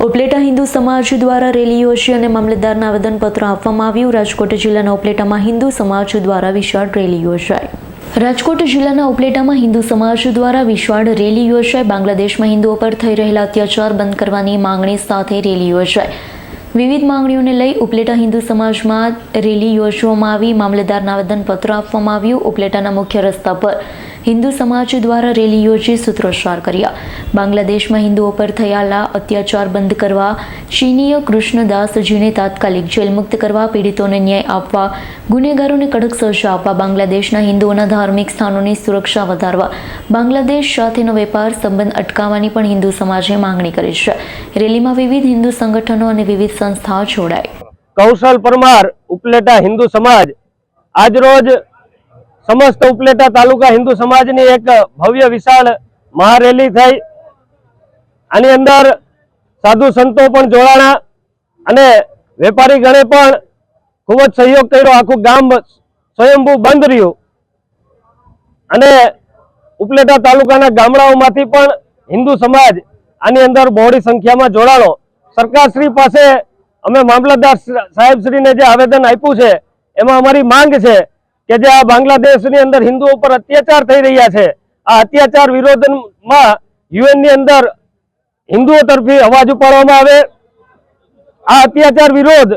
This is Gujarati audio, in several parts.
ઉપલેટા હિન્દુ સમાજ દ્વારા રેલી યોજી અને મામલતદારને આવેદનપત્ર આપવામાં આવ્યું। રાજકોટ જિલ્લાના ઉપલેટામાં હિન્દુ સમાજ દ્વારા વિશાળ રેલી યોજાઈ। રાજકોટ જિલ્લાના ઉપલેટામાં હિન્દુ સમાજ દ્વારા વિશાળ રેલી યોજાઈ। બાંગ્લાદેશમાં હિન્દુઓ પર થઈ રહેલા અત્યાચાર બંધ કરવાની માંગણી સાથે રેલી યોજાઈ। વિવિધ માંગણીઓને લઈ ઉપલેટા હિન્દુ સમાજમાં રેલી યોજવામાં આવી। મામલતદારને આવેદનપત્ર આપવામાં આવ્યું। ઉપલેટાના મુખ્ય રસ્તા પર હિન્દુ સમાજ દ્વારા રેલી યોજી સૂત્રોચ્ચાર કર્યા। બાંગ્લાદેશમાં હિન્દુઓ પર થયેલા અત્યાચાર બંધ કરવા, ચીનીય કૃષ્ણદાસજીને તાત્કાલિક જેલ મુક્ત કરવા, પીડિતોને ન્યાય આપવા, ગુનેગારોને કડક સજા આપવા, બાંગ્લાદેશના હિન્દુઓના ધાર્મિક સ્થાનોની સુરક્ષા વધારવા, બાંગ્લાદેશ સાથેનો વેપાર સંબંધ અટકાવવાની પણ હિન્દુ સમાજે માંગણી કરી છે। રેલીમાં વિવિધ હિન્દુ સંગઠનો અને વિવિધ સંસ્થાઓ જોડાઈ। કૌશલ પરમાર ઉપલેટા હિન્દુ સમાજ આજરોજ समस्त उपलेटा तालुका हिंदू समाज ની એક ભવ્ય વિશાળ મહારેલી થઈ। આની અંદર સાધુ સંતો પણ જોડાણા અને વેપારી ગણે પણ ખૂબ જ સહયોગ કર્યો। આખું ગામ સ્વયંભૂ બંધ રહ્યું અને ઉપલેટા તાલુકાના ગામડાઓમાંથી પણ હિન્દુ સમાજ આની અંદર બહોળી સંખ્યામાં જોડાણો। સરકારશ્રી પાસે અમે મામલતદાર સાહેબશ્રીને જે આવેદન આપ્યું છે એમાં અમારી માંગ છે કે જે આ બાંગ્લાદેશની અંદર હિન્દુઓ પર અત્યાચાર થઈ રહ્યા છે, આ અત્યાચાર વિરોધમાં યુએન ની અંદર હિન્દુઓ તરફી અવાજ ઉપાડવામાં આવે। આ અત્યાચાર વિરોધ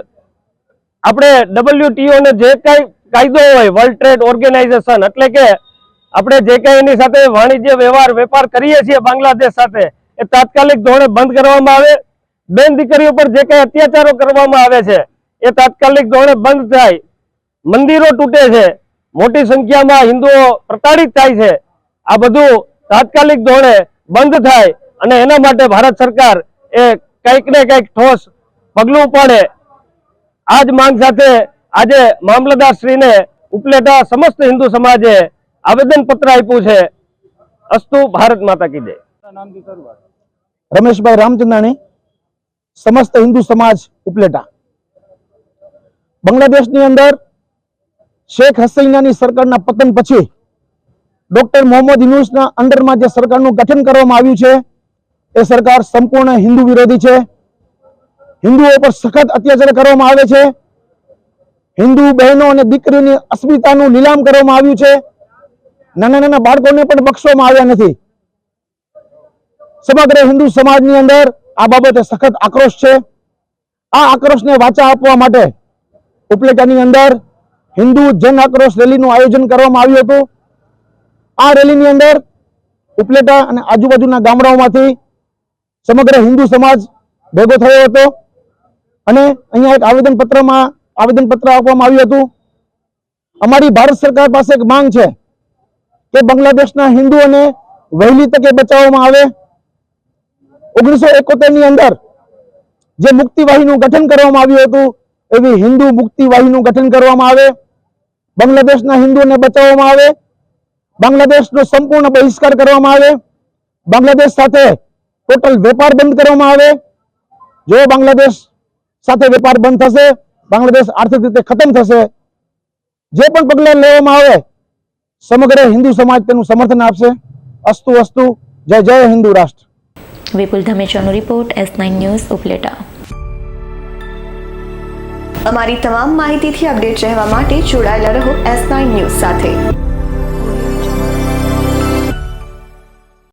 આપણે WTO ને જે કઈ કાયદો હોય, વર્લ્ડ ટ્રેડ ઓર્ગેનાઇઝેશન, એટલે કે આપણે જે કઈ એની સાથે વાણિજ્ય વેપાર કરીએ છીએ બાંગ્લાદેશ સાથે, એ તાત્કાલિક ધોરણે બંધ કરવામાં આવે। બેન દીકરીઓ પર જે કઈ અત્યાચારો કરવામાં આવે છે એ તાત્કાલિક ધોરણે બંધ થાય। મંદિરો તૂટે છે, મોટી સંખ્યામાં હિન્દુઓ પ્રતાડિત થાય છે, આ બધું તાત્કાલિક ધોરણે બંધ થાય અને એના માટે ભારત સરકાર એ કંઈક ને કંઈક ઠોસ પગલું ઉપાડે। આ જ માંગ સાથે આજે મામલતદાર શ્રીને ઉપલેટા સમસ્ત હિન્દુ સમાજે આવેદનપત્ર આપ્યું છે। અસ્તુ ભારત માતા કી જય। રમેશભાઈ રામચંદાણી, સમસ્ત હિન્દુ સમાજ ઉપલેટા। બાંગ્લાદેશની અંદર શેખ હસીનાની સરકારના પતન પછી ડોક્ટર મોહમ્મદ યુનૂસના અંડરમાં જે સરકારનું ગઠન કરવામાં આવ્યું છે એ સરકાર સંપૂર્ણ હિન્દુ વિરોધી છે। હિન્દુઓ પર સખત અત્યાચાર કરવામાં આવે છે। હિન્દુ બહેનો અને દીકરીઓની અસ્મિતાનું નીલામ કરવામાં આવ્યું છે। નાના નાના બાળકોને પણ બક્ષવામાં આવ્યા નથી। સમગ્ર હિન્દુ સમાજની અંદર આ બાબતે સખત આક્રોશ છે। આ આક્રોશને વાચા આપવા માટે ઉપલેટાની અંદર હિન્દુ જન આક્રોશ રેલીનું આયોજન કરવામાં આવ્યું હતું। આ રેલીની અંદર ઉપલેટા અને આજુબાજુના ગામડાઓમાંથી સમગ્ર હિન્દુ સમાજ ભેગો થયો હતો અને અહીંયા એક આવેદનપત્ર આપવામાં આવ્યું હતું। અમારી ભારત સરકાર પાસે એક માંગ છે કે બાંગ્લાદેશના હિન્દુઓને વહેલી તકે બચાવવામાં આવે। 1971 ની અંદર જે મુક્તિવાહીનું ગઠન કરવામાં આવ્યું હતું એવી હિન્દુ મુક્તિવાહીનું ગઠન કરવામાં આવે। બાંગ્લાદેશના હિન્દુઓને બચાવવામાં આવે। બાંગ્લાદેશનો સંપૂર્ણ બહિષ્કાર કરવામાં આવે। બાંગ્લાદેશ સાથે ટોટલ વેપાર બંધ કરવામાં આવે। જો બાંગ્લાદેશ સાથે વેપાર બંધ થશે, બાંગ્લાદેશ આર્થિક રીતે ખતમ થશે। જે પણ પગલાં લેવામાં આવે સમગ્ર હિન્દુ સમાજ તેનું સમર્થન આપશે। અસ્તુ અસ્તુ। જય જય હિન્દુ રાષ્ટ્ર। વિપુલ ધમેચાનો રિપોર્ટ, S9 ન્યૂઝ, ઉપલેટા। અમારી તમામ માહિતીથી અપડેટ રહેવા માટે જોડાયેલા રહો S9 ન્યૂઝ સાથે।